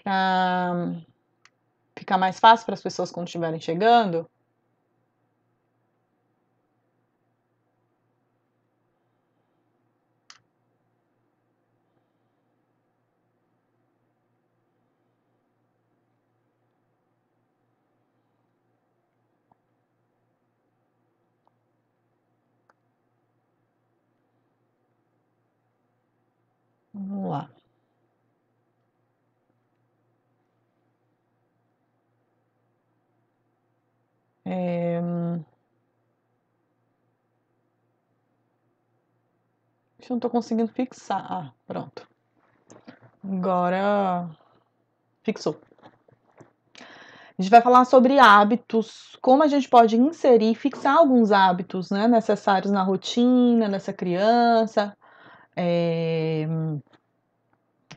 para ficar mais fácil para as pessoas quando estiverem chegando. Vamos lá. Eu não estou conseguindo fixar. Ah, pronto. Agora fixou. A gente vai falar sobre hábitos, como a gente pode inserir e fixar alguns hábitos, né, necessários na rotina dessa criança,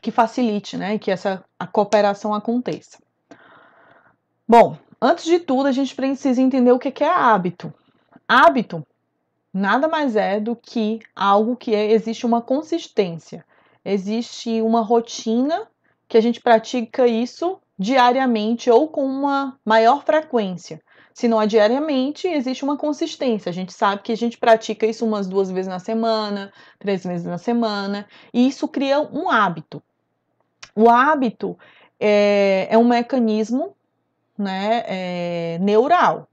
que facilite, né, que a cooperação aconteça. Bom, antes de tudo, a gente precisa entender o que é hábito. Hábito nada mais é do que algo que existe uma consistência, existe uma rotina que a gente pratica isso diariamente ou com uma maior frequência. Se não é diariamente, existe uma consistência. A gente sabe que a gente pratica isso umas 2 vezes na semana, 3 vezes na semana, e isso cria um hábito. O hábito é um mecanismo, né, neural.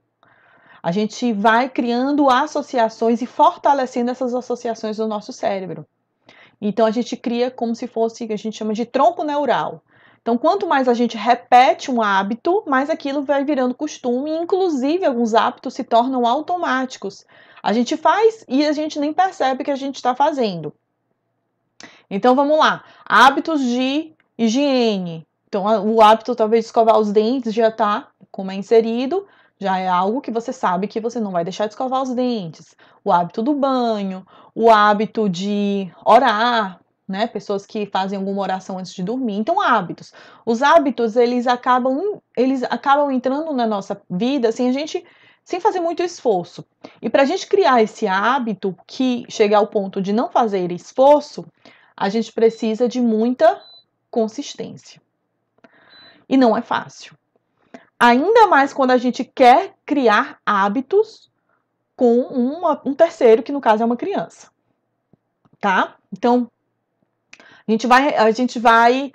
A gente vai criando associações e fortalecendo essas associações no nosso cérebro. Então a gente cria como se fosse, que a gente chama de tronco neural. Então, quanto mais a gente repete um hábito, mais aquilo vai virando costume, e inclusive alguns hábitos se tornam automáticos. A gente faz e a gente nem percebe que a gente está fazendo. Então vamos lá, hábitos de higiene. Então o hábito talvez de escovar os dentes já está, como é inserido, já é algo que você sabe que você não vai deixar de escovar os dentes. O hábito do banho, o hábito de orar, né? Pessoas que fazem alguma oração antes de dormir. Então, hábitos. Os hábitos, eles acabam entrando na nossa vida sem fazer muito esforço. E para a gente criar esse hábito que chega ao ponto de não fazer esforço, a gente precisa de muita consistência. E não é fácil. Ainda mais quando a gente quer criar hábitos com um terceiro, que no caso é uma criança. Tá? Então, a gente vai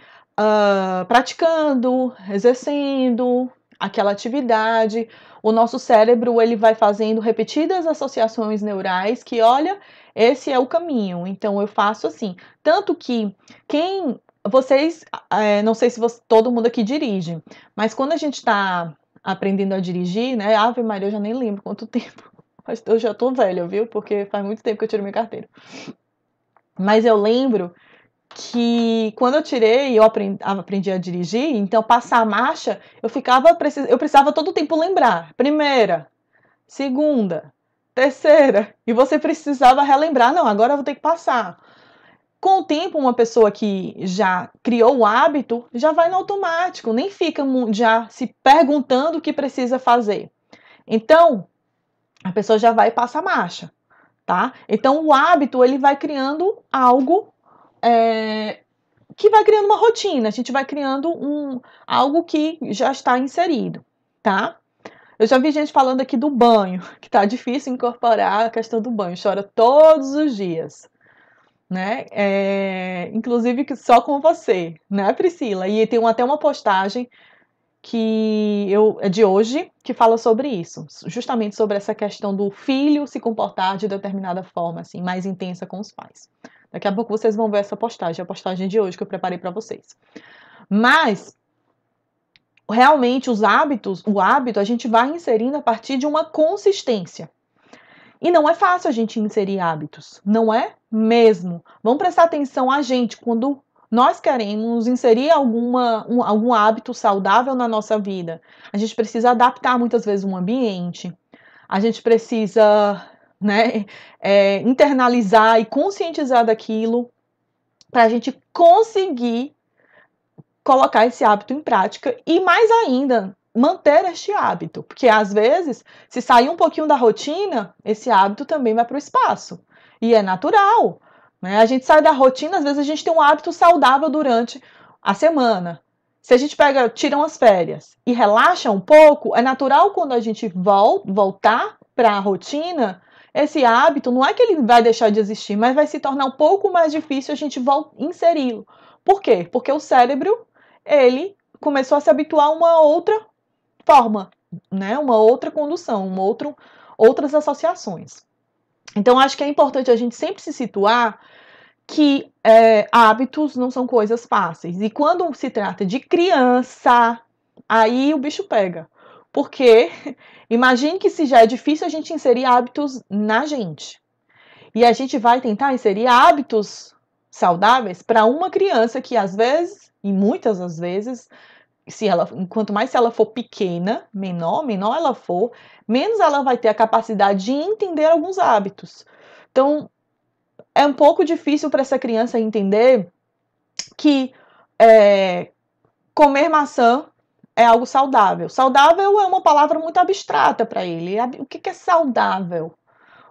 praticando, exercendo aquela atividade. O nosso cérebro ele vai fazendo repetidas associações neurais que, olha, esse é o caminho. Então eu faço assim. Tanto que vocês, não sei se todo mundo aqui dirige, mas quando a gente está aprendendo a dirigir, né? Ave Maria, eu já nem lembro quanto tempo. Eu já tô velha, viu? Porque faz muito tempo que eu tirei minha carteira. Mas eu lembro que quando eu tirei, eu aprendi a dirigir, então passar a marcha, eu precisava todo o tempo lembrar. Primeira, segunda, terceira, e você precisava relembrar, não, agora eu vou ter que passar. Com o tempo, uma pessoa que já criou o hábito, já vai no automático, nem fica já se perguntando o que precisa fazer. Então, a pessoa já vai e passa a marcha, tá? Então, o hábito, ele vai criando algo que vai criando uma rotina, a gente vai criando algo que já está inserido, tá? Eu já vi gente falando aqui do banho, que tá difícil incorporar a questão do banho, chora todos os dias, né? Inclusive só com você, né, Priscila? E tem até uma postagem é de hoje, que fala sobre isso, justamente sobre essa questão do filho se comportar de determinada forma, assim, mais intensa com os pais. Daqui a pouco vocês vão ver essa postagem, a postagem de hoje que eu preparei para vocês. Mas, realmente, o hábito a gente vai inserindo a partir de uma consistência. E não é fácil a gente inserir hábitos, não é mesmo. Vamos prestar atenção a gente quando nós queremos inserir algum hábito saudável na nossa vida. A gente precisa adaptar muitas vezes um ambiente, a gente precisa, né, internalizar e conscientizar daquilo para a gente conseguir colocar esse hábito em prática e, mais ainda, manter este hábito. Porque, às vezes, se sair um pouquinho da rotina, esse hábito também vai para o espaço. E é natural, né? A gente sai da rotina, às vezes a gente tem um hábito saudável durante a semana. Se a gente tira umas férias e relaxa um pouco, é natural quando a gente voltar para a rotina, esse hábito não é que ele vai deixar de existir, mas vai se tornar um pouco mais difícil a gente inseri-lo. Por quê? Porque o cérebro, ele começou a se habituar a uma outra forma, né? Uma outra condução, outras associações. Então, acho que é importante a gente sempre se situar que hábitos não são coisas fáceis. E quando se trata de criança, aí o bicho pega. Porque imagine que se já é difícil a gente inserir hábitos na gente. E a gente vai tentar inserir hábitos saudáveis para uma criança que às vezes, e muitas das vezes, quanto mais se ela for pequena, menor ela for, menos ela vai ter a capacidade de entender alguns hábitos. Então, é um pouco difícil para essa criança entender que comer maçã é algo saudável. Saudável é uma palavra muito abstrata para ele. O que é saudável?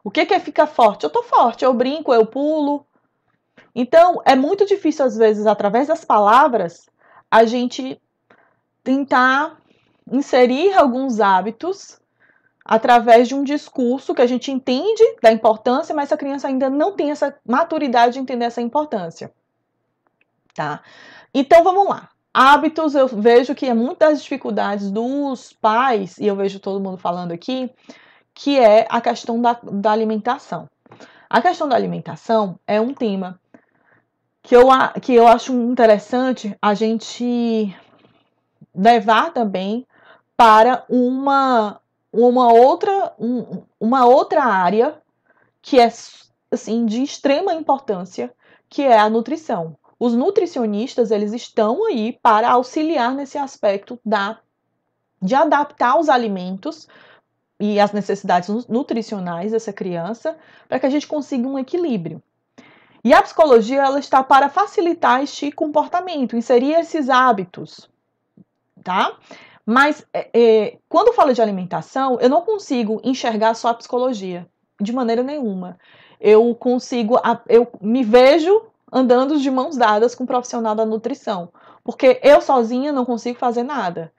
O que é ficar forte? Eu tô forte, eu brinco, eu pulo. Então, é muito difícil, às vezes, através das palavras, a gente tentar inserir alguns hábitos através de um discurso que a gente entende da importância, mas a criança ainda não tem essa maturidade de entender essa importância. Tá? Então, vamos lá. Hábitos, eu vejo que é muitas das dificuldades dos pais, e eu vejo todo mundo falando aqui, que é a questão da alimentação. A questão da alimentação é um tema que eu acho interessante a gente levar também para uma outra área que é assim de extrema importância, que é a nutrição. Os nutricionistas, eles estão aí para auxiliar nesse aspecto de adaptar os alimentos e as necessidades nutricionais dessa criança, para que a gente consiga um equilíbrio. E a psicologia, ela está para facilitar este comportamento, inserir esses hábitos, tá? Mas quando eu falo de alimentação, eu não consigo enxergar só a psicologia, de maneira nenhuma. Eu me vejo andando de mãos dadas com um profissional da nutrição, porque eu sozinha não consigo fazer nada.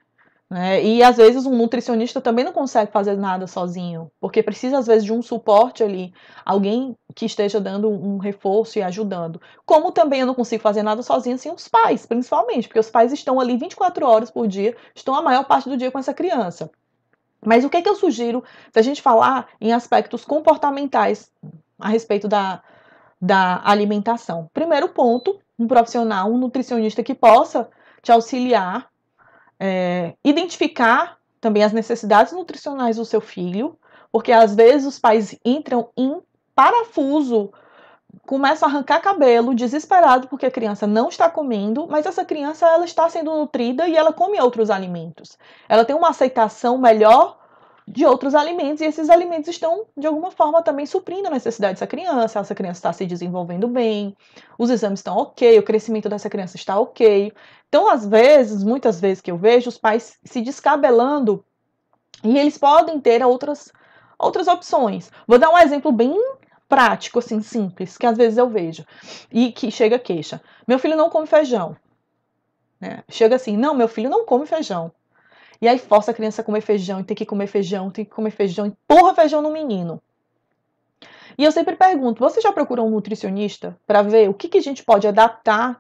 Né? E às vezes um nutricionista também não consegue fazer nada sozinho, porque precisa às vezes de um suporte ali, alguém que esteja dando um reforço e ajudando. Como também eu não consigo fazer nada sozinha sem os pais, principalmente, porque os pais estão ali 24 horas por dia, estão a maior parte do dia com essa criança. Mas o que eu sugiro se a gente falar em aspectos comportamentais a respeito da alimentação? Primeiro ponto, um profissional, um nutricionista que possa te auxiliar, identificar também as necessidades nutricionais do seu filho, porque às vezes os pais entram em parafuso, começam a arrancar cabelo, desesperado porque a criança não está comendo, mas essa criança ela está sendo nutrida e ela come outros alimentos. Ela tem uma aceitação melhor de outros alimentos, e esses alimentos estão, de alguma forma, também suprindo a necessidade dessa criança. Essa criança está se desenvolvendo bem, os exames estão ok, o crescimento dessa criança está ok. Então, às vezes, muitas vezes que eu vejo os pais se descabelando, e eles podem ter outras opções. Vou dar um exemplo bem prático, assim, simples, que às vezes eu vejo, e que chega queixa. Meu filho não come feijão. Né? Chega assim, não, meu filho não come feijão. E aí força a criança a comer feijão, e tem que comer feijão, empurra feijão no menino. E eu sempre pergunto, você já procurou um nutricionista para ver o que a gente pode adaptar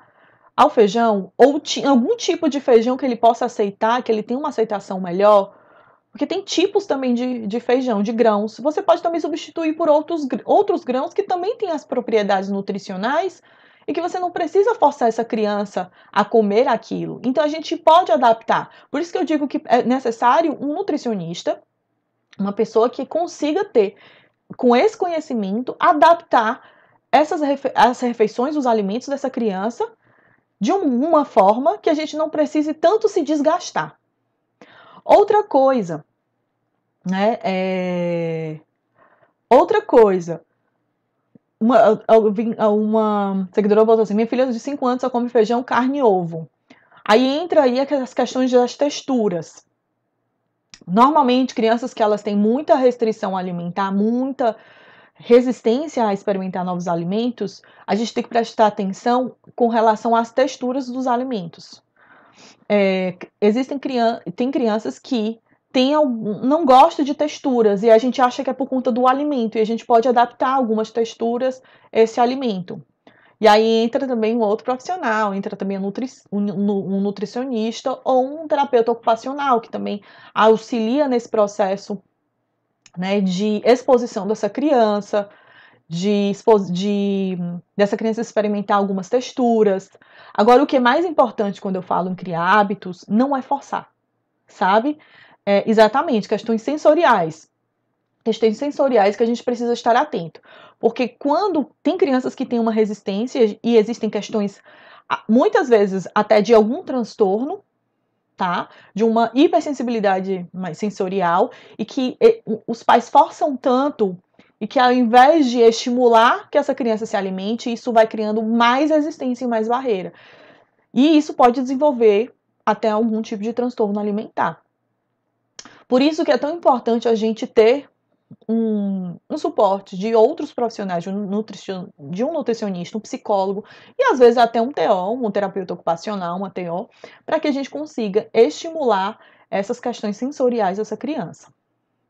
ao feijão? Ou algum tipo de feijão que ele possa aceitar, que ele tenha uma aceitação melhor? Porque tem tipos também de feijão, de grãos. Você pode também substituir por outros grãos que também têm as propriedades nutricionais e que você não precisa forçar essa criança a comer aquilo. Então, a gente pode adaptar. Por isso que eu digo que é necessário um nutricionista, uma pessoa que consiga ter, com esse conhecimento, adaptar as refeições, os alimentos dessa criança de uma forma que a gente não precise tanto se desgastar. Outra coisa, né? Outra coisa. Uma seguidora botou assim: minha filha de 5 anos só come feijão, carne e ovo. Aí entra aí as questões das texturas. Normalmente, crianças que elas têm muita restrição alimentar, muita resistência a experimentar novos alimentos, a gente tem que prestar atenção com relação às texturas dos alimentos. Tem crianças que não gostam de texturas e a gente acha que é por conta do alimento e a gente pode adaptar algumas texturas a esse alimento. E aí entra também um outro profissional, entra também um nutricionista ou um terapeuta ocupacional que também auxilia nesse processo, né, de exposição dessa criança, dessa criança experimentar algumas texturas. Agora, o que é mais importante quando eu falo em criar hábitos não é forçar, sabe? Exatamente, questões sensoriais. Questões sensoriais que a gente precisa estar atento. Porque quando tem crianças que têm uma resistência e existem questões, muitas vezes até de algum transtorno, tá? De uma hipersensibilidade mais sensorial e que os pais forçam tanto e que ao invés de estimular que essa criança se alimente, isso vai criando mais resistência e mais barreira. E isso pode desenvolver até algum tipo de transtorno alimentar. Por isso que é tão importante a gente ter um suporte de outros profissionais, de um nutricionista, um psicólogo e às vezes até um TO, um terapeuta ocupacional, uma TO, para que a gente consiga estimular essas questões sensoriais dessa criança,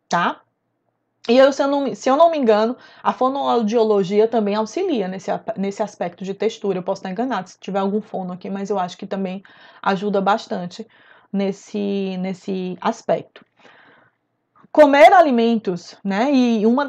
tá? E se eu não me engano, a fonoaudiologia também auxilia nesse aspecto de textura. Eu posso estar enganado se tiver algum fono aqui, mas eu acho que também ajuda bastante nesse aspecto. Comer alimentos, né? E uma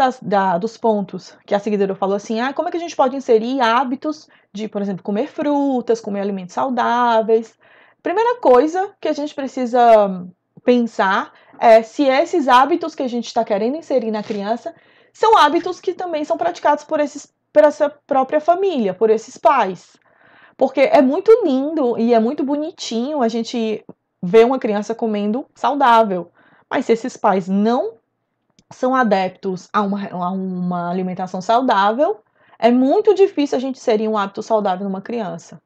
dos pontos que a seguidora falou assim, como é que a gente pode inserir hábitos de, por exemplo, comer frutas, comer alimentos saudáveis? Primeira coisa que a gente precisa pensar é se esses hábitos que a gente está querendo inserir na criança são hábitos que também são praticados por essa própria família, por esses pais. Porque é muito lindo e é muito bonitinho a gente ver uma criança comendo saudável. Mas se esses pais não são adeptos a uma alimentação saudável, é muito difícil a gente inserir um hábito saudável numa criança.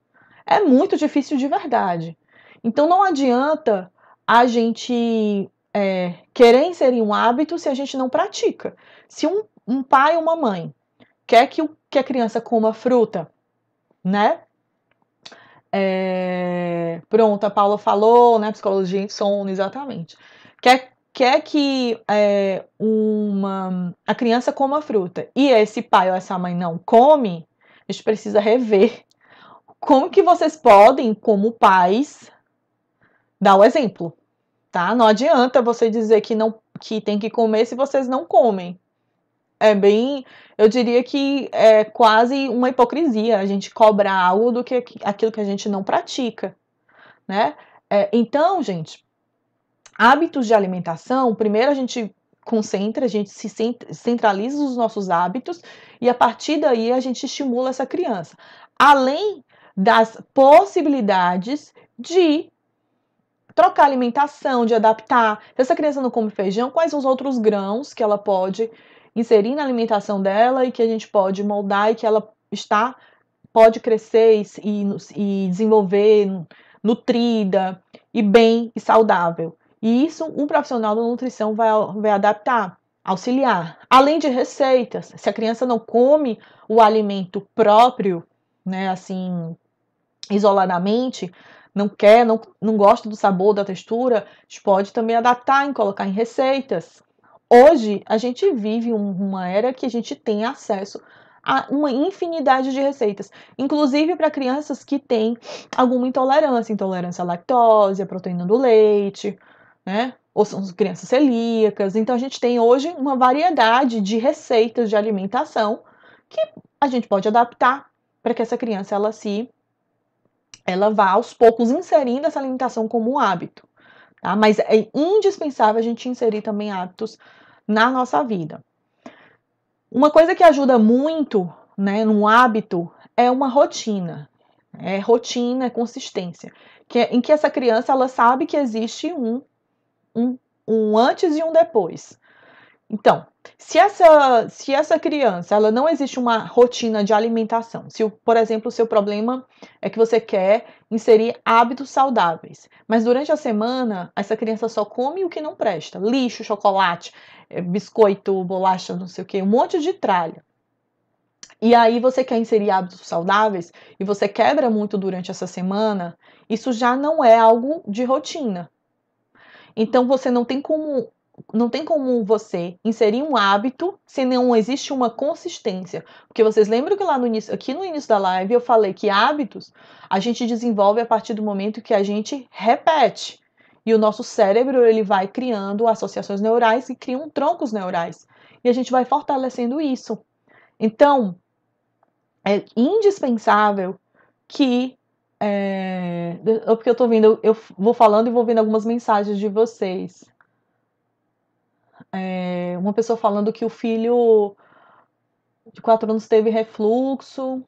É muito difícil de verdade. Então não adianta a gente querer inserir um hábito se a gente não pratica. Se um pai ou uma mãe quer que a criança coma fruta, né? Pronto, a Paula falou, né? Psicologia em sono, exatamente. Quer que a criança coma fruta e esse pai ou essa mãe não come, a gente precisa rever como que vocês podem, como pais, dar o exemplo, tá? Não adianta você dizer que tem que comer se vocês não comem. Eu diria que é quase uma hipocrisia a gente cobrar algo do que aquilo que a gente não pratica, né? Então, gente, hábitos de alimentação, primeiro a gente concentra, a gente se centraliza os nossos hábitos e a partir daí a gente estimula essa criança. Além das possibilidades de trocar alimentação, de adaptar. Se essa criança não come feijão, quais são os outros grãos que ela pode inserir na alimentação dela e que a gente pode moldar e que ela pode crescer e desenvolver nutrida e bem e saudável. E isso um profissional da nutrição vai adaptar, auxiliar. Além de receitas, se a criança não come o alimento próprio, né, assim, isoladamente, não gosta do sabor, da textura, a gente pode também adaptar e colocar em receitas. Hoje, a gente vive uma era que a gente tem acesso a uma infinidade de receitas, inclusive para crianças que têm alguma intolerância à lactose, à proteína do leite, né? Ou são crianças celíacas. Então, a gente tem hoje uma variedade de receitas de alimentação que a gente pode adaptar para que essa criança ela vá aos poucos inserindo essa alimentação como um hábito, tá? Mas é indispensável a gente inserir também hábitos na nossa vida. Uma coisa que ajuda muito, né, num hábito é uma rotina. Rotina, consistência. Em que essa criança ela sabe que existe um antes e um depois. Então, se essa criança ela não existe uma rotina de alimentação, se, por exemplo, o seu problema é que você quer inserir hábitos saudáveis, mas durante a semana essa criança só come o que não presta, lixo, chocolate, biscoito, bolacha, não sei o que, um monte de tralha. e aí você quer inserir hábitos saudáveis e você quebra muito durante essa semana, isso já não é algo de rotina. Então você não tem como você inserir um hábito se não existe uma consistência. Porque vocês lembram que lá no início, aqui no início da live, eu falei que hábitos a gente desenvolve a partir do momento que a gente repete. E o nosso cérebro, ele vai criando associações neurais e criam troncos neurais. E a gente vai fortalecendo isso. Então, é indispensável que porque eu tô vendo, eu vou falando e vou vendo algumas mensagens de vocês. Uma pessoa falando que o filho de 4 anos teve refluxo.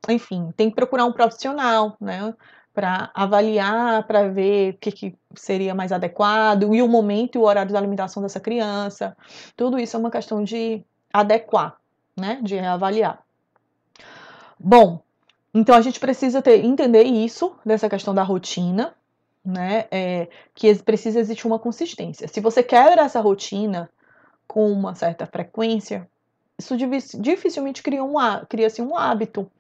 Enfim, tem que procurar um profissional, né? Para avaliar, para ver o que seria mais adequado, e o momento e o horário de alimentação dessa criança. Tudo isso é uma questão de adequar, né? De reavaliar. Bom, então a gente precisa entender isso, dessa questão da rotina, né? Que precisa existir uma consistência. Se você quebra essa rotina com uma certa frequência, isso dificilmente cria-se um hábito,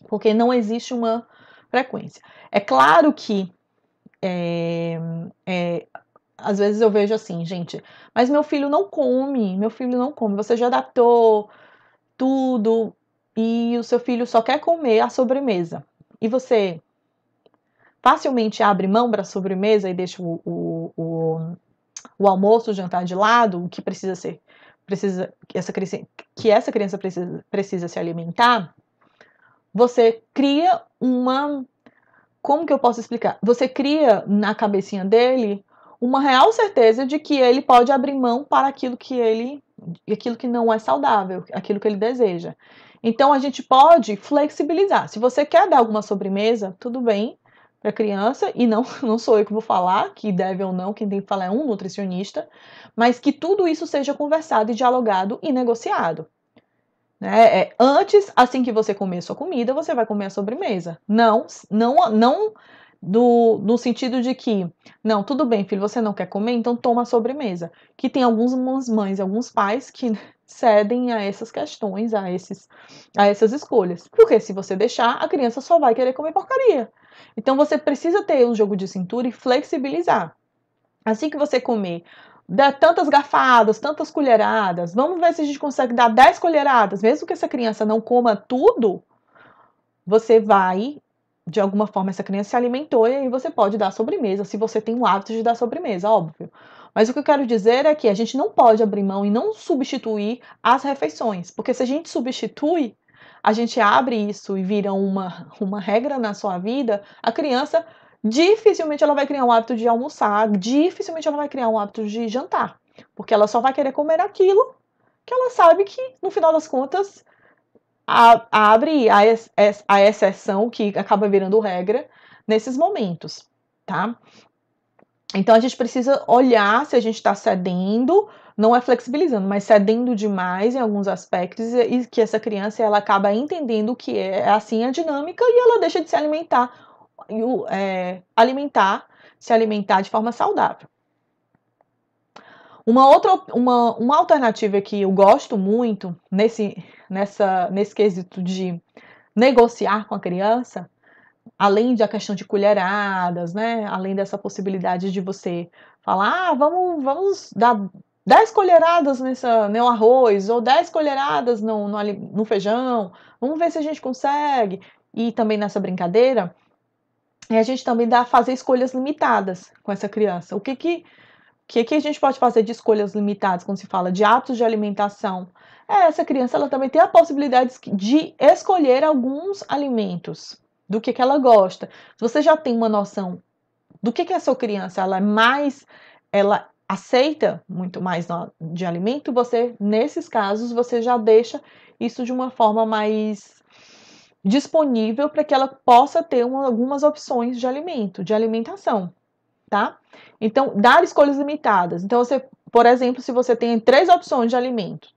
porque não existe uma frequência. É claro que às vezes eu vejo assim, gente, mas meu filho não come, você já adaptou tudo e o seu filho só quer comer a sobremesa. E você facilmente abre mão para a sobremesa e deixa o almoço, o jantar de lado, o que essa criança precisa se alimentar, você cria como que eu posso explicar? Você cria na cabecinha dele uma real certeza de que ele pode abrir mão para aquilo que não é saudável, aquilo que ele deseja. Então a gente pode flexibilizar. Se você quer dar alguma sobremesa, tudo bem para a criança, e não sou eu que vou falar que deve ou não, quem tem que falar é um nutricionista, mas que tudo isso seja conversado e dialogado e negociado. Né? Antes, assim que você comer sua comida, você vai comer a sobremesa. Não no sentido de que, não, tudo bem, filho, você não quer comer, então toma a sobremesa. Que tem algumas mães e alguns pais que cedem a essas questões, a essas escolhas. Porque se você deixar, a criança só vai querer comer porcaria. Então você precisa ter um jogo de cintura e flexibilizar. Assim que você comer, dá tantas garfadas, tantas colheradas, vamos ver se a gente consegue dar 10 colheradas, mesmo que essa criança não coma tudo, você vai, de alguma forma, essa criança se alimentou e aí você pode dar sobremesa, se você tem o hábito de dar sobremesa, óbvio. Mas o que eu quero dizer é que a gente não pode abrir mão e não substituir as refeições, porque se a gente substitui, a gente abre isso e vira uma regra na sua vida, a criança dificilmente ela vai criar um hábito de almoçar, dificilmente ela vai criar um hábito de jantar, porque ela só vai querer comer aquilo que ela sabe que, no final das contas, abre a exceção que acaba virando regra nesses momentos, tá? Então a gente precisa olhar se a gente está cedendo, não é flexibilizando, mas cedendo demais em alguns aspectos e que essa criança ela acaba entendendo que é assim a dinâmica e ela deixa de se alimentar, se alimentar de forma saudável. Uma alternativa que eu gosto muito nesse quesito de negociar com a criança, além da questão de colheradas, né? Além dessa possibilidade de você falar, vamos dar 10 colheradas no arroz, ou 10 colheradas no feijão, vamos ver se a gente consegue. E também nessa brincadeira, a gente também fazer escolhas limitadas com essa criança. O que a gente pode fazer de escolhas limitadas quando se fala de hábitos de alimentação? Essa criança ela também tem a possibilidade de escolher alguns alimentos, do que ela gosta. Se você já tem uma noção do que a sua criança ela aceita muito mais de alimento, nesses casos, você já deixa isso de uma forma mais disponível para que ela possa ter algumas opções de alimento, de alimentação. Tá? Então, dar escolhas limitadas. Então, por exemplo, se você tem 3 opções de alimento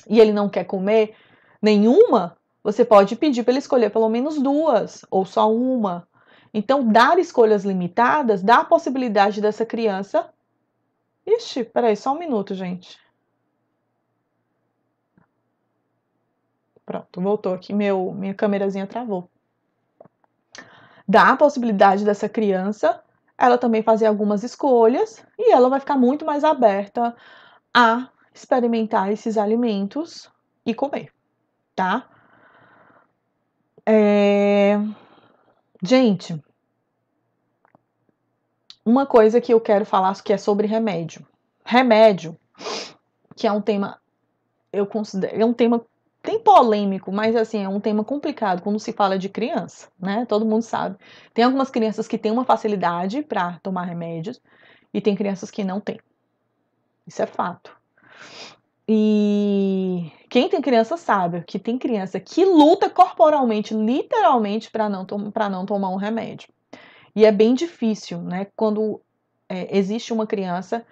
e ele não quer comer nenhuma, você pode pedir para ele escolher pelo menos 2 ou só uma. Então, dar escolhas limitadas dá a possibilidade dessa criança. Ixi, peraí, só um minuto, gente. Pronto, voltou aqui, minha câmerazinha travou. Dá a possibilidade dessa criança, ela também fazer algumas escolhas e ela vai ficar muito mais aberta a experimentar esses alimentos e comer, tá? Gente, uma coisa que eu quero falar que é sobre remédio. Remédio, que é um tema, eu considero, é um tema bem polêmico, mas assim, é um tema complicado quando se fala de criança, né? Todo mundo sabe. Tem algumas crianças que têm uma facilidade para tomar remédios e tem crianças que não têm. Isso é fato. E quem tem criança sabe que tem criança que luta corporalmente, literalmente, para não tomar um remédio. E é bem difícil, né? Quando existe uma criança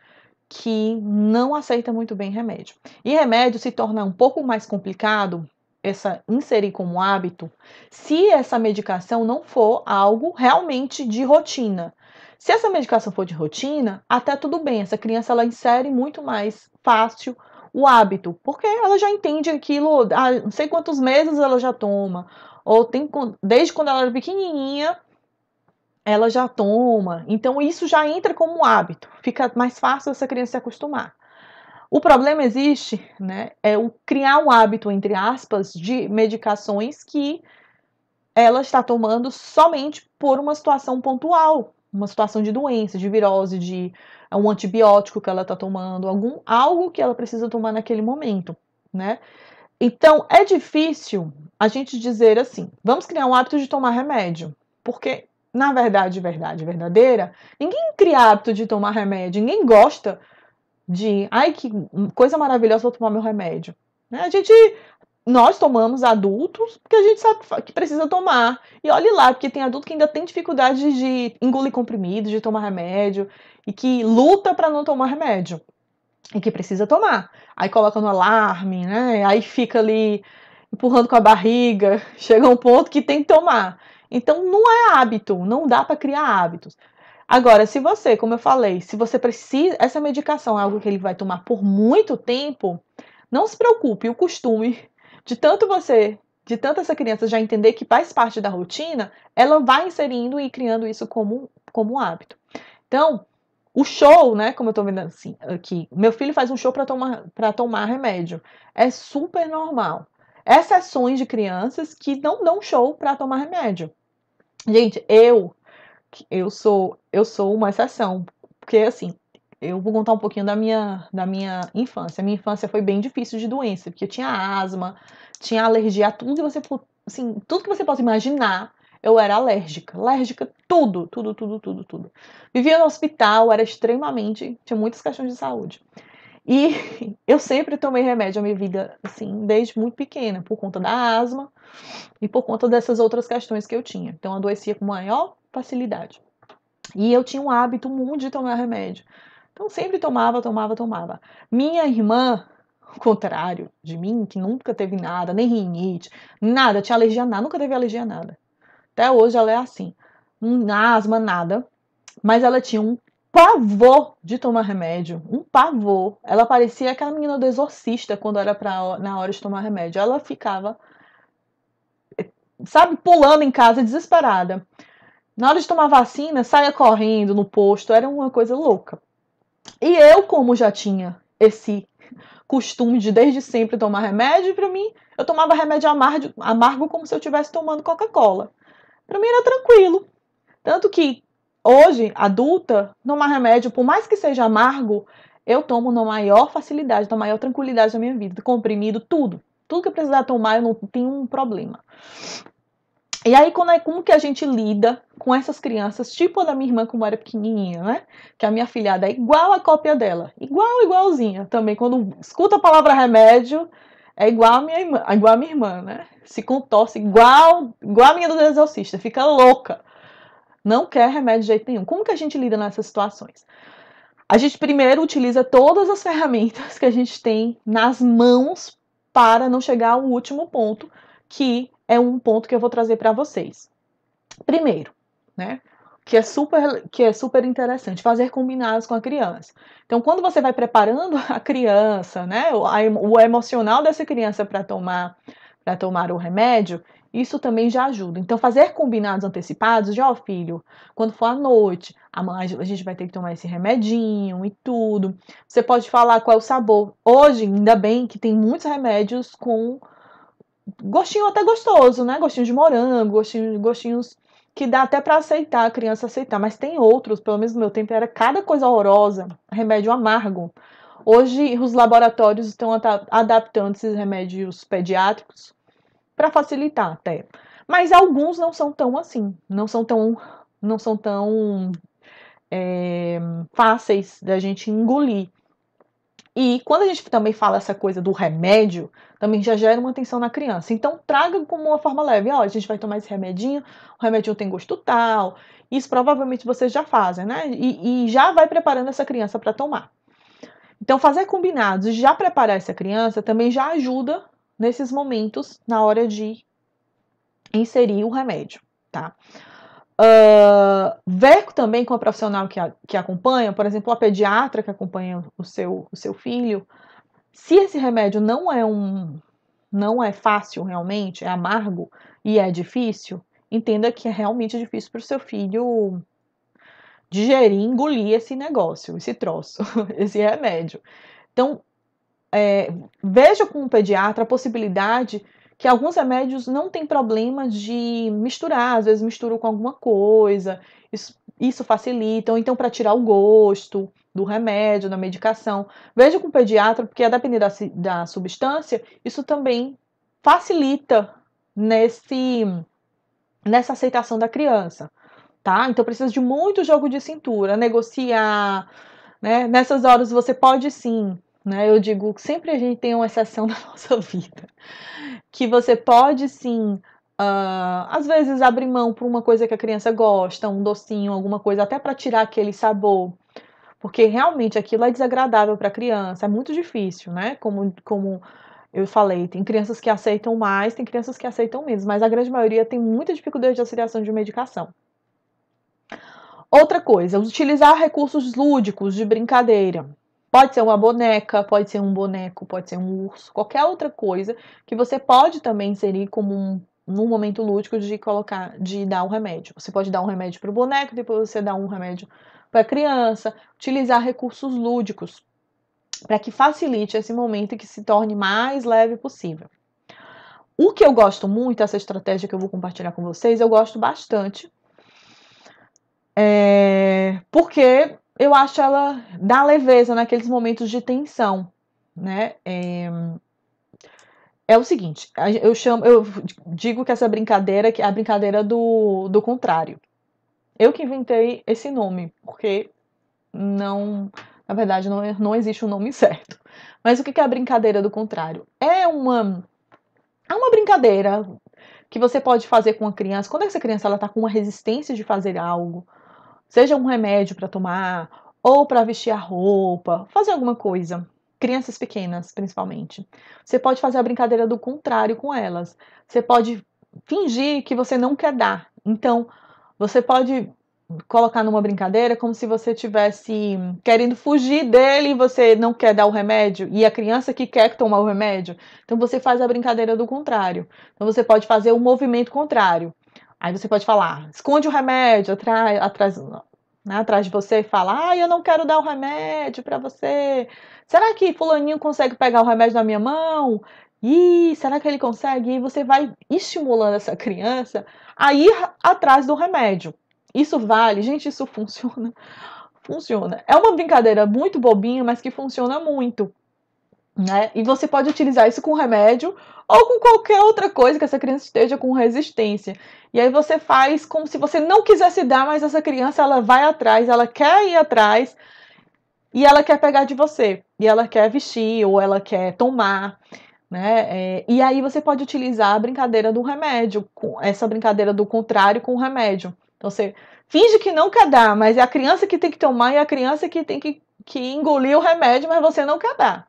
que não aceita muito bem remédio. E remédio se torna um pouco mais complicado inserir como hábito se essa medicação não for algo realmente de rotina. Se essa medicação for de rotina, até tudo bem, essa criança ela insere muito mais fácil o hábito, porque ela já entende aquilo, não sei quantos meses ela já toma, ou desde quando ela era pequenininha, ela já toma, então isso já entra como um hábito, fica mais fácil essa criança se acostumar. O problema existe, né, é o criar um hábito, entre aspas, de medicações que ela está tomando somente por uma situação pontual, uma situação de doença, de virose, de um antibiótico que ela está tomando, algo que ela precisa tomar naquele momento, né? Então, é difícil a gente dizer assim, vamos criar um hábito de tomar remédio, porque, na verdade, verdadeira, ninguém cria hábito de tomar remédio, ninguém gosta ai, que coisa maravilhosa, vou tomar meu remédio. Né? Nós tomamos adultos porque a gente sabe que precisa tomar. E olhe lá, porque tem adulto que ainda tem dificuldade de engolir comprimidos, de tomar remédio, e que luta para não tomar remédio. E que precisa tomar. Aí coloca no alarme, né? Aí fica ali empurrando com a barriga, chega um ponto que tem que tomar. Então não é hábito, não dá para criar hábitos. Agora, se você, como eu falei, se você precisa, essa medicação é algo que ele vai tomar por muito tempo, não se preocupe, o costume de tanto essa criança já entender que faz parte da rotina, ela vai inserindo e criando isso como hábito. Então, o show, né, como eu tô vendo assim, aqui, meu filho faz um show para tomar remédio. É super normal. Exceções de crianças que não dão show para tomar remédio. Gente, eu sou uma exceção, porque assim, eu vou contar um pouquinho da minha infância. A minha infância foi bem difícil de doença, porque eu tinha asma, tinha alergia a tudo que você, assim, tudo que você possa imaginar, eu era alérgica. Alérgica tudo. Vivia no hospital, tinha muitas questões de saúde. E eu sempre tomei remédio a minha vida, assim, desde muito pequena, por conta da asma e por conta dessas outras questões que eu tinha. Então, eu adoecia com maior facilidade. E eu tinha um hábito muito de tomar remédio. Então, sempre tomava. Minha irmã, ao contrário de mim, que nunca teve nada, nem rinite, nada, tinha alergia a nada, nunca teve alergia a nada. Até hoje ela é assim. Asma, nada. Mas ela tinha um pavor de tomar remédio. Um pavor. Ela parecia aquela menina do Exorcista quando era na hora de tomar remédio. Ela ficava, sabe, pulando em casa, desesperada. Na hora de tomar vacina, saia correndo no posto, era uma coisa louca. E eu, como já tinha esse costume de desde sempre tomar remédio, para mim, eu tomava remédio amargo como se eu estivesse tomando Coca-Cola. Para mim era tranquilo. Tanto que hoje, adulta, tomar remédio, por mais que seja amargo, eu tomo na maior facilidade, na maior tranquilidade da minha vida. Comprimido, tudo. Tudo que eu precisar tomar, eu não tenho um problema. E aí, como que a gente lida com essas crianças, tipo a da minha irmã, como era pequenininha, né? Que a minha filhada é igual a cópia dela. Igualzinha. Também, quando escuta a palavra remédio, é igual a minha irmã, né? Se contorce igual a minha do exorcista. Fica louca. Não quer remédio de jeito nenhum. Como que a gente lida nessas situações? A gente primeiro utiliza todas as ferramentas que a gente tem nas mãos para não chegar ao último ponto, que é um ponto que eu vou trazer para vocês. Primeiro, né, que é super interessante, fazer combinados com a criança. Então, quando você vai preparando a criança, né, o emocional dessa criança para para tomar o remédio, isso também já ajuda. Então, fazer combinados antecipados de, ó, filho, quando for à noite, a gente vai ter que tomar esse remedinho e tudo. Você pode falar qual é o sabor. Hoje, ainda bem que tem muitos remédios com gostinho até gostoso, né? Gostinho de morango, gostinhos que dá até para aceitar, a criança aceitar. Mas tem outros, pelo menos no meu tempo, era cada coisa horrorosa, remédio amargo. Hoje, os laboratórios estão adaptando esses remédios pediátricos para facilitar até. Mas alguns não são tão assim, não são tão fáceis da gente engolir. E quando a gente também fala essa coisa do remédio, também já gera uma tensão na criança. Então, traga como uma forma leve. Ó, a gente vai tomar esse remedinho, o remedinho tem gosto tal. Isso provavelmente vocês já fazem, né? E já vai preparando essa criança para tomar. Então, fazer combinados e já preparar essa criança também já ajuda nesses momentos, na hora de inserir o remédio, tá? Ver também com a profissional que acompanha, por exemplo, a pediatra que acompanha o seu filho, se esse remédio não é fácil realmente, é amargo e é difícil, entenda que é realmente difícil para o seu filho digerir, engolir esse negócio, esse troço, esse remédio. Então, veja com o pediatra a possibilidade que alguns remédios não tem problema de misturar, às vezes misturam com alguma coisa, isso facilita, ou então para tirar o gosto do remédio, da medicação. Veja com o pediatra, porque a depender da substância, isso também facilita nessa aceitação da criança, tá? Então precisa de muito jogo de cintura, negociar, né? Nessas horas você pode sim, né? Eu digo que sempre a gente tem uma exceção na nossa vida, que você pode sim, às vezes abrir mão por uma coisa que a criança gosta, um docinho, alguma coisa, até para tirar aquele sabor, porque realmente aquilo é desagradável para a criança, é muito difícil, né? Como eu falei, tem crianças que aceitam mais, tem crianças que aceitam menos, mas a grande maioria tem muita dificuldade de aceitação de medicação. Outra coisa, utilizar recursos lúdicos de brincadeira. Pode ser uma boneca, pode ser um boneco, pode ser um urso, qualquer outra coisa que você pode também inserir como num momento lúdico de dar um remédio. Você pode dar um remédio para o boneco, depois você dá um remédio para a criança. Utilizar recursos lúdicos para que facilite esse momento e que se torne mais leve possível. O que eu gosto muito, essa estratégia que eu vou compartilhar com vocês, eu gosto bastante. Porque eu acho ela dá leveza naqueles momentos de tensão, né? É o seguinte, eu digo que essa brincadeira é a brincadeira do contrário. Eu que inventei esse nome, porque na verdade, não existe um nome certo. Mas o que é a brincadeira do contrário? É uma brincadeira que você pode fazer com a criança. Quando essa criança está com uma resistência de fazer algo, seja um remédio para tomar, ou para vestir a roupa, fazer alguma coisa. Crianças pequenas, principalmente. Você pode fazer a brincadeira do contrário com elas. Você pode fingir que você não quer dar. Então, você pode colocar numa brincadeira como se você estivesse querendo fugir dele e você não quer dar o remédio, e a criança que quer tomar o remédio. Então, você faz a brincadeira do contrário. Então, você pode fazer o movimento contrário. Aí você pode falar, esconde o remédio atrás de você e fala, eu não quero dar o remédio para você. Será que fulaninho consegue pegar o remédio na minha mão? Será que ele consegue? E você vai estimulando essa criança a ir atrás do remédio. Isso vale, gente, isso funciona. Funciona. É uma brincadeira muito bobinha, mas que funciona muito. Né? E você pode utilizar isso com remédio ou com qualquer outra coisa que essa criança esteja com resistência. E aí você faz como se você não quisesse dar, mas essa criança ela vai atrás, ela quer ir atrás e ela quer pegar de você. E ela quer vestir ou ela quer tomar. Né? E aí você pode utilizar a brincadeira do remédio, essa brincadeira do contrário com o remédio. Então você finge que não quer dar, mas é a criança que tem que tomar e a criança que tem que engolir o remédio, mas você não quer dar.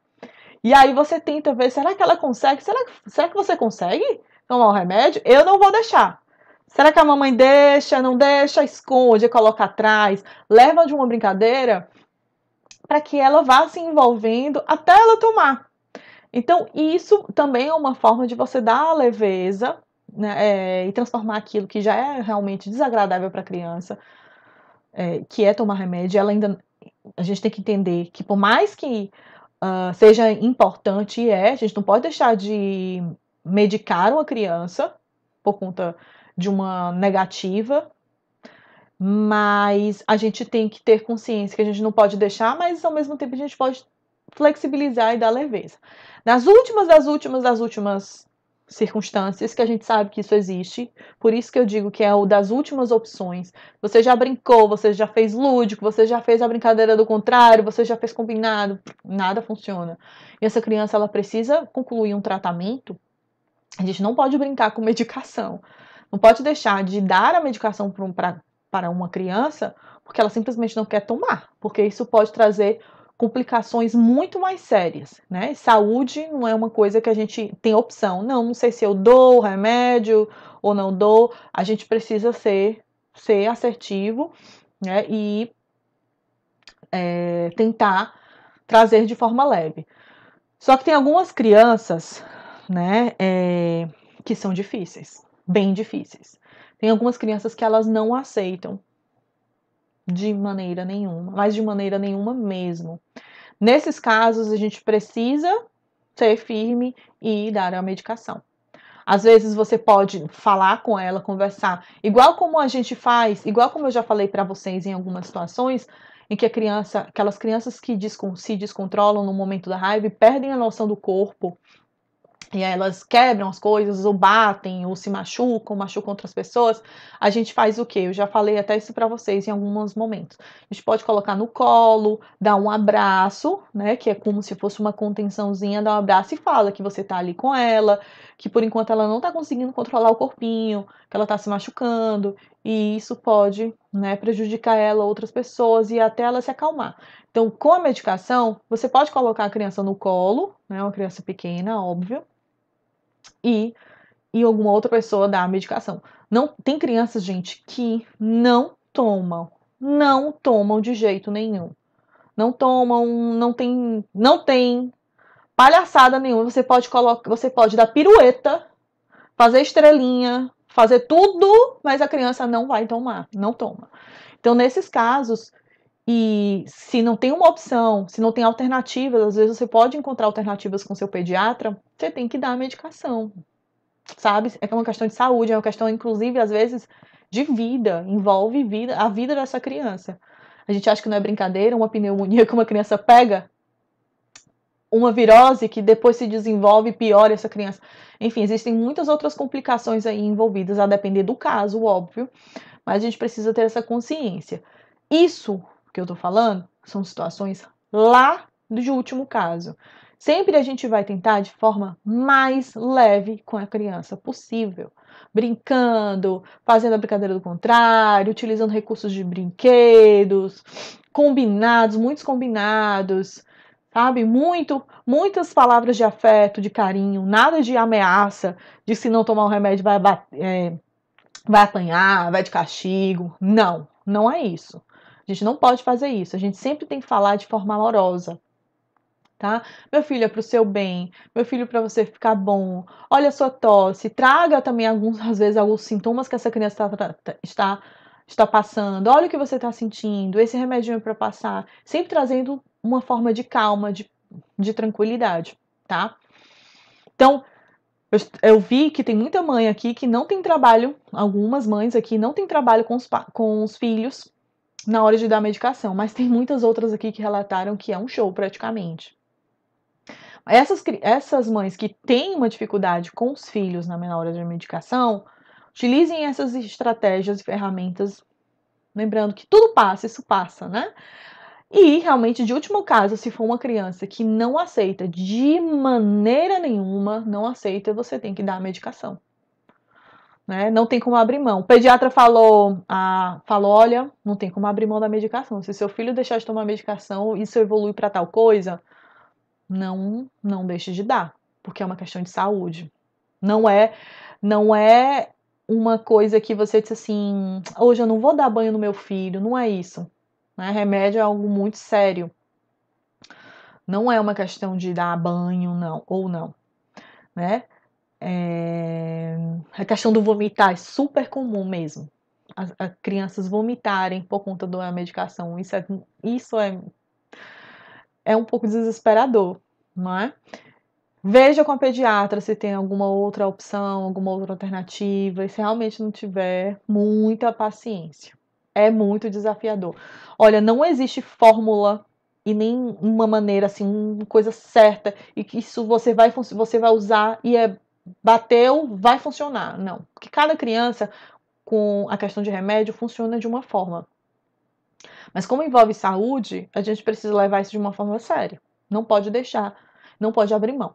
E aí você tenta ver, será que ela consegue? Será que você consegue tomar o remédio? Eu não vou deixar. Será que a mamãe deixa, não deixa, esconde, coloca atrás, leva de uma brincadeira para que ela vá se envolvendo até ela tomar. Então, isso também é uma forma de você dar leveza, né, e transformar aquilo que já é realmente desagradável para a criança, que é tomar remédio, ela ainda, a gente tem que entender que por mais que seja importante, a gente não pode deixar de medicar uma criança por conta de uma negativa, mas a gente tem que ter consciência que a gente não pode deixar, mas ao mesmo tempo a gente pode flexibilizar e dar leveza. Nas últimas das últimas circunstâncias que a gente sabe que isso existe, por isso que eu digo que é o das últimas opções. Você já brincou, você já fez lúdico, você já fez a brincadeira do contrário, você já fez combinado, nada funciona. E essa criança ela precisa concluir um tratamento. A gente não pode brincar com medicação. Não pode deixar de dar a medicação para uma criança porque ela simplesmente não quer tomar, porque isso pode trazer complicações muito mais sérias, né? Saúde não é uma coisa que a gente tem opção. Não sei se eu dou o remédio ou não dou. A gente precisa ser assertivo, né? E tentar trazer de forma leve. Só que tem algumas crianças, né, que são difíceis, bem difíceis. Tem algumas crianças que elas não aceitam de maneira nenhuma, mas de maneira nenhuma mesmo. Nesses casos, a gente precisa ser firme e dar a medicação. Às vezes você pode falar com ela, conversar, igual como a gente faz, igual como eu já falei para vocês em algumas situações, em que aquelas crianças que se descontrolam no momento da raiva e perdem a noção do corpo, e aí elas quebram as coisas, ou batem, ou se machucam, machucam outras pessoas, a gente faz o quê? Eu já falei até isso para vocês em alguns momentos. A gente pode colocar no colo, dar um abraço, né? Que é como se fosse uma contençãozinha, dar um abraço e fala que você tá ali com ela, que por enquanto ela não tá conseguindo controlar o corpinho, que ela tá se machucando, e isso pode, né, prejudicar ela, outras pessoas, e até ela se acalmar. Então, com a medicação, você pode colocar a criança no colo, né? Uma criança pequena, óbvio, e alguma outra pessoa dá a medicação. Não tem crianças, gente, que não tomam de jeito nenhum. Não tomam, não tem palhaçada nenhuma. Você pode dar pirueta, fazer estrelinha, fazer tudo, mas a criança não vai tomar, não toma. Então, nesses casos, e se não tem uma opção, se não tem alternativas, às vezes você pode encontrar alternativas com seu pediatra, você tem que dar a medicação, sabe? É uma questão de saúde, é uma questão, inclusive, às vezes, de vida, envolve a vida dessa criança. A gente acha que não é brincadeira, uma pneumonia que uma criança pega, uma virose que depois se desenvolve e piora essa criança. Enfim, existem muitas outras complicações aí envolvidas, a depender do caso, óbvio, mas a gente precisa ter essa consciência. Isso que eu tô falando são situações lá de último caso. Sempre a gente vai tentar de forma mais leve com a criança possível, brincando, fazendo a brincadeira do contrário, utilizando recursos de brinquedos, combinados, muitos combinados, sabe? Muitas palavras de afeto, de carinho, nada de ameaça, de se não tomar o remédio vai apanhar, vai de castigo. Não, não é isso. A gente não pode fazer isso. A gente sempre tem que falar de forma amorosa, tá? Meu filho, é pro seu bem. Meu filho, para você ficar bom. Olha a sua tosse. Traga também às vezes, alguns sintomas que essa criança está passando. Olha o que você está sentindo. Esse remédio é para passar. Sempre trazendo uma forma de calma, de tranquilidade, tá? Então, eu vi que tem muita mãe aqui que não tem trabalho, algumas mães aqui não tem trabalho com os filhos na hora de dar medicação, mas tem muitas outras aqui que relataram que é um show praticamente. Essas mães que têm uma dificuldade com os filhos na hora de medicação, utilizem essas estratégias e ferramentas, lembrando que tudo passa, isso passa, né? E realmente, de último caso, se for uma criança que não aceita de maneira nenhuma, não aceita, você tem que dar a medicação. Né? Não tem como abrir mão. O pediatra falou, olha, não tem como abrir mão da medicação. Se seu filho deixar de tomar medicação, isso evolui para tal coisa, não deixe de dar, porque é uma questão de saúde. Não é uma coisa que você disse assim, hoje eu não vou dar banho no meu filho, não é isso. Né? Remédio é algo muito sério. Não é uma questão de dar banho, não, ou não, né? A questão do vomitar é super comum mesmo. As crianças vomitarem por conta da medicação. Isso é um pouco desesperador, não é? Veja com a pediatra se tem alguma outra opção, alguma outra alternativa. E se realmente não tiver, muita paciência. É muito desafiador. Olha, não existe fórmula e nem uma maneira assim, uma coisa certa e que isso você vai usar e bateu, vai funcionar. Não, porque cada criança com a questão de remédio funciona de uma forma. Mas como envolve saúde, a gente precisa levar isso de uma forma séria. Não pode deixar, não pode abrir mão,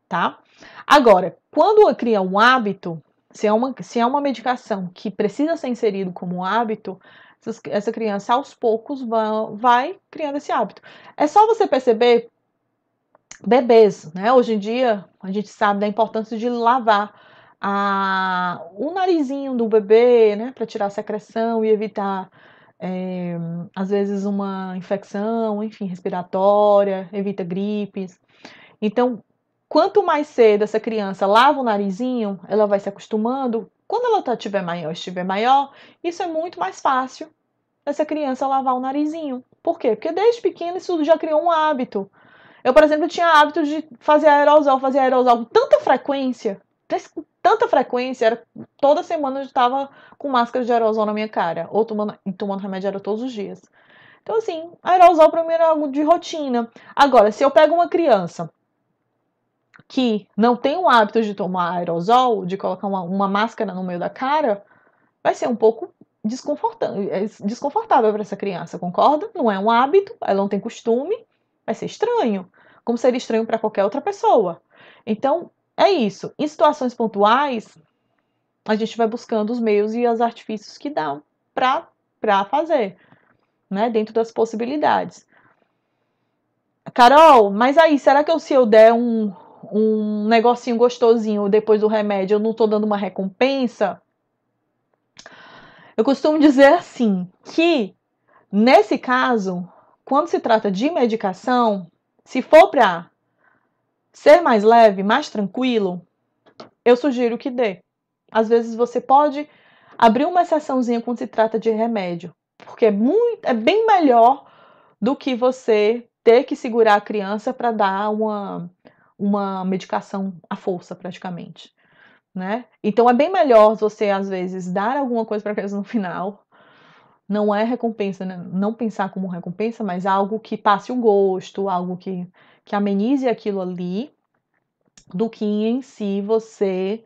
tá? Agora, quando cria um hábito, se é uma medicação que precisa ser inserido como um hábito, essa criança aos poucos vai criando esse hábito. É só você perceber bebês, né? Hoje em dia a gente sabe da importância de lavar o narizinho do bebê, né? Para tirar a secreção e evitar às vezes uma infecção, enfim, respiratória, evita gripes. Então, quanto mais cedo essa criança lava o narizinho, ela vai se acostumando. Quando ela estiver maior, isso é muito mais fácil essa criança lavar o narizinho. Por quê? Porque desde pequeno isso já criou um hábito. Eu, por exemplo, tinha hábito de fazer aerosol com tanta frequência, toda semana eu estava com máscara de aerosol na minha cara, ou tomando remédio era todos os dias. Então, assim, aerosol para mim era algo de rotina. Agora, se eu pego uma criança que não tem o hábito de tomar aerosol, de colocar uma máscara no meio da cara, vai ser um pouco desconfortável para essa criança, concorda? Não é um hábito, ela não tem costume, vai ser estranho, como seria estranho para qualquer outra pessoa. Então, é isso. Em situações pontuais, a gente vai buscando os meios e os artifícios que dá para fazer, né? Dentro das possibilidades. Carol, mas aí, será que se eu der um negocinho gostosinho depois do remédio, eu não estou dando uma recompensa? Eu costumo dizer assim, que nesse caso, quando se trata de medicação, se for para ser mais leve, mais tranquilo, eu sugiro que dê. Às vezes você pode abrir uma exceçãozinha quando se trata de remédio, porque é bem melhor do que você ter que segurar a criança para dar uma medicação à força, praticamente, né? Então é bem melhor você, às vezes, dar alguma coisa para a criança no final. Não é recompensa, né? Não pensar como recompensa, mas algo que passe o gosto, algo que amenize aquilo ali, do que em si você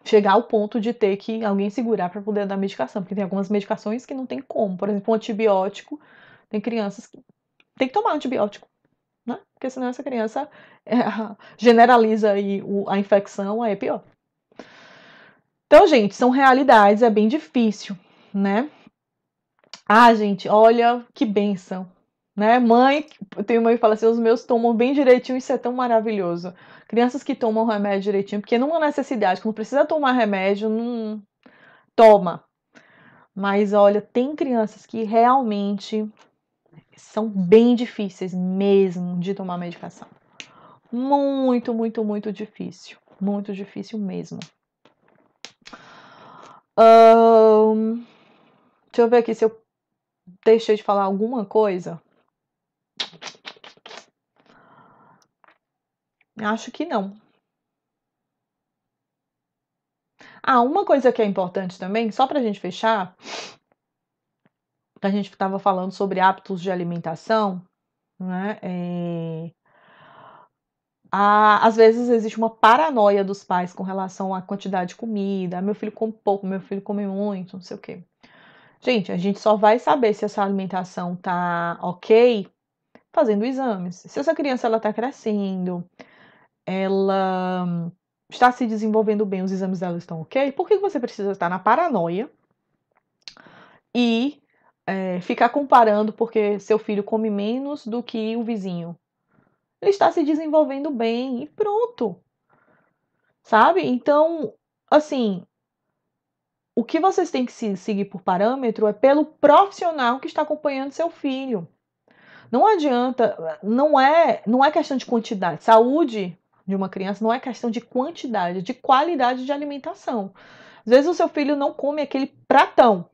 chegar ao ponto de ter que alguém segurar para poder dar medicação, porque tem algumas medicações que não tem como. Por exemplo, um antibiótico, tem crianças que tem que tomar antibiótico, né? Porque senão essa criança generaliza aí a infecção, aí é pior. Então, gente, são realidades, é bem difícil, né? Ah, gente, olha que bênção, né? Tenho mãe que fala assim, os meus tomam bem direitinho, isso é tão maravilhoso. Crianças que tomam remédio direitinho, porque não há necessidade, quando precisa tomar remédio, não toma. Mas olha, tem crianças que realmente são bem difíceis mesmo de tomar medicação. Muito, muito, muito difícil. Muito difícil mesmo. Deixa eu ver aqui se eu deixei de falar alguma coisa. Acho que não. Ah, uma coisa que é importante também, só para a gente fechar, a gente estava falando sobre hábitos de alimentação, né? Às vezes existe uma paranoia dos pais com relação à quantidade de comida. Meu filho come pouco, meu filho come muito, não sei o quê. Gente, a gente só vai saber se essa alimentação tá ok fazendo exames. Se essa criança ela tá crescendo, ela está se desenvolvendo bem, os exames dela estão ok, por que você precisa estar na paranoia e ficar comparando porque seu filho come menos do que o vizinho? Ele está se desenvolvendo bem e pronto. Sabe? Então, assim, o que vocês têm que seguir por parâmetro é pelo profissional que está acompanhando seu filho. Não adianta, não é questão de quantidade. Saúde de uma criança não é questão de quantidade, é de qualidade de alimentação. Às vezes o seu filho não come aquele pratão.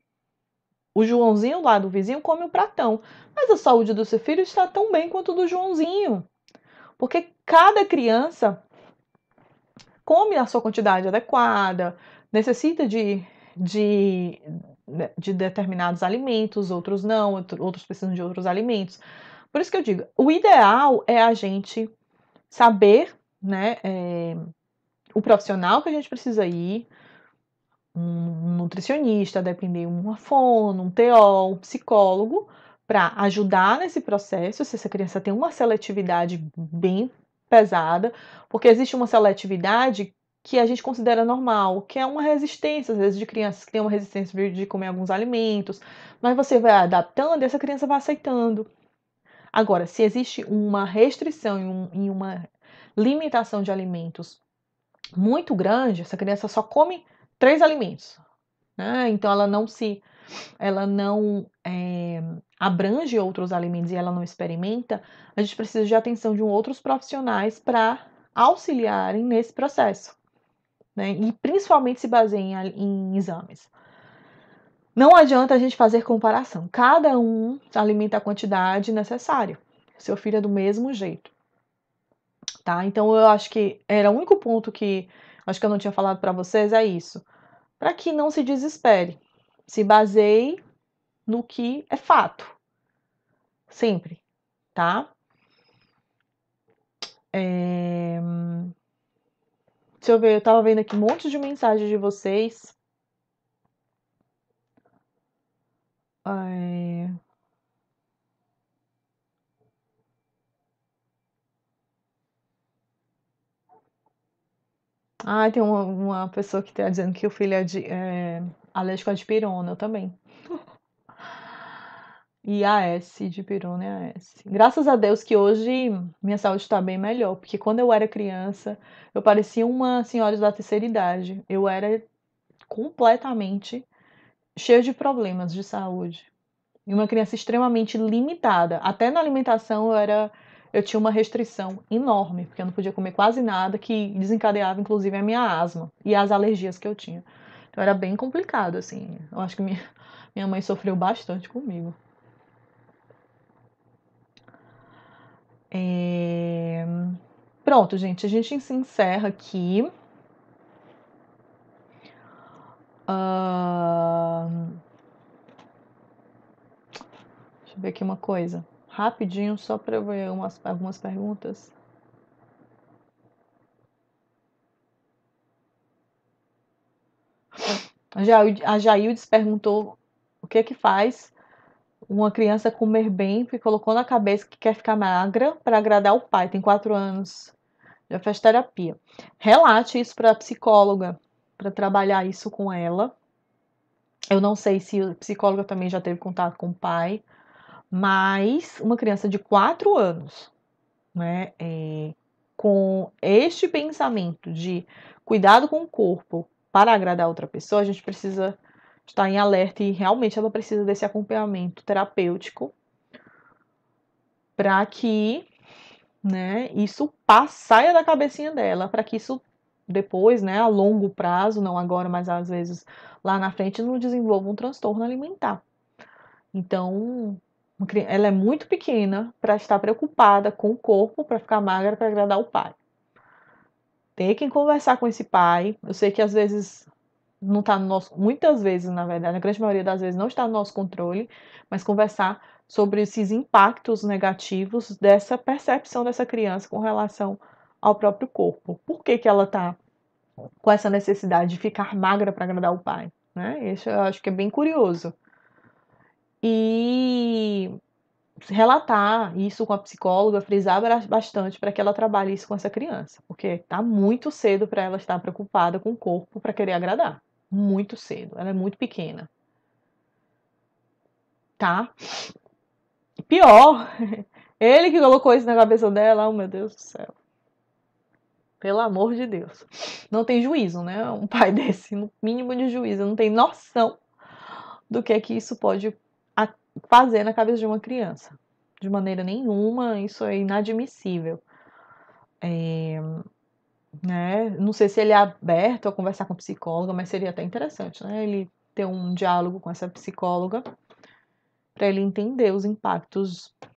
O Joãozinho lá do vizinho come o pratão, mas a saúde do seu filho está tão bem quanto do Joãozinho, porque cada criança come a sua quantidade adequada, necessita de determinados alimentos, outros não, outros precisam de outros alimentos. Por isso que eu digo, o ideal é a gente saber, né, o profissional que a gente precisa ir, um nutricionista, depender uma fono, um TO, um psicólogo, para ajudar nesse processo, se essa criança tem uma seletividade bem pesada, porque existe uma seletividade que a gente considera normal, que é uma resistência, às vezes, de crianças que têm uma resistência de comer alguns alimentos, mas você vai adaptando e essa criança vai aceitando. Agora, se existe uma restrição e uma limitação de alimentos muito grande, essa criança só come 3 alimentos, né? Então ela não abrange outros alimentos e ela não experimenta, a gente precisa de atenção de outros profissionais para auxiliarem nesse processo, né? E principalmente se baseia em exames. Não adianta a gente fazer comparação. Cada um alimenta a quantidade necessária. Seu filho é do mesmo jeito, tá? Então eu acho que era o único ponto que acho que eu não tinha falado para vocês é isso. Para que não se desespere. Se baseie no que é fato. Sempre, tá? Deixa eu ver, eu tava vendo aqui um monte de mensagem de vocês. Tem uma pessoa que tá dizendo que o filho é alérgico a dipirona, eu também. E AS, dipirona e AS. Graças a Deus que hoje minha saúde está bem melhor, porque quando eu era criança, eu parecia uma senhora da terceira idade. Eu era completamente cheia de problemas de saúde. E uma criança extremamente limitada. Até na alimentação eu tinha uma restrição enorme, porque eu não podia comer quase nada, que desencadeava inclusive a minha asma e as alergias que eu tinha. Então era bem complicado, assim. Eu acho que minha mãe sofreu bastante comigo. Pronto, gente, a gente se encerra aqui. Deixa eu ver aqui uma coisa. Rapidinho, só para eu ver algumas perguntas. A Jaildes perguntou o que é que faz uma criança comer bem, porque colocou na cabeça que quer ficar magra para agradar o pai. Tem 4 anos, já faz terapia. Relate isso para a psicóloga, para trabalhar isso com ela. Eu não sei se a psicóloga também já teve contato com o pai, mas uma criança de 4 anos, né, com este pensamento de cuidado com o corpo para agradar outra pessoa, a gente precisa estar em alerta e realmente ela precisa desse acompanhamento terapêutico para que, né, isso saia da cabecinha dela, para que isso depois, né, a longo prazo, não agora, mas às vezes lá na frente, não desenvolva um transtorno alimentar. Então, ela é muito pequena para estar preocupada com o corpo, para ficar magra, para agradar o pai. Tem que conversar com esse pai. Eu sei que às vezes não está no nosso, muitas vezes, na verdade, a grande maioria das vezes não está no nosso controle, mas conversar sobre esses impactos negativos dessa percepção dessa criança com relação ao próprio corpo. Por que ela está com essa necessidade de ficar magra para agradar o pai? Né? Isso eu acho que é bem curioso. E relatar isso com a psicóloga, frisar bastante para que ela trabalhe isso com essa criança, porque está muito cedo para ela estar preocupada com o corpo para querer agradar. Muito cedo, ela é muito pequena. Tá? E pior, ele que colocou isso na cabeça dela, oh meu Deus do céu. Pelo amor de Deus. Não tem juízo, né? Um pai desse, no mínimo de juízo, não tem noção do que é que isso pode fazer na cabeça de uma criança. de maneira nenhuma, isso é inadmissível. Né? Não sei se ele é aberto a conversar com a psicóloga, mas seria até interessante, né? Ele ter um diálogo com essa psicóloga para ele entender os impactos